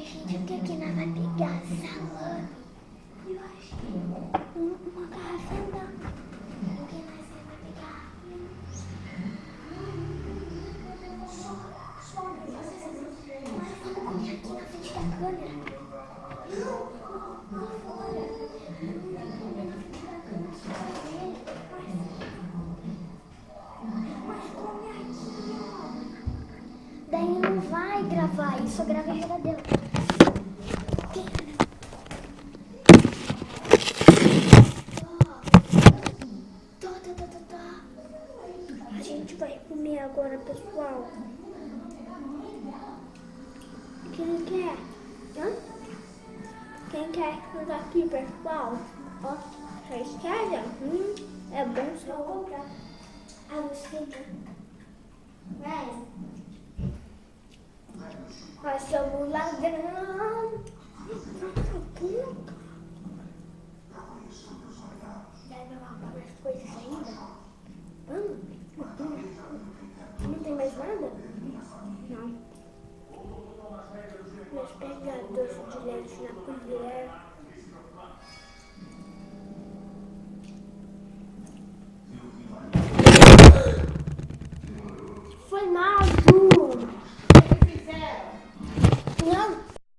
gente, o que que nós vai pegar? Salame. Eu acho que uma garrafa d'água. O que nós vai pegar? Mas vamos comer aqui na frente da câmera. Daí não vai gravar, isso só grava em geladeira. A gente vai comer agora, pessoal. Quem quer? Hã? Quem quer que aqui, pessoal? Ó, vocês querem? É bom só comprar. Ah, você vai. Nós somos ladrão. Deve lavar mais coisas ainda? Não tem mais nada? Não. Nós pegamos doce de leite na colher.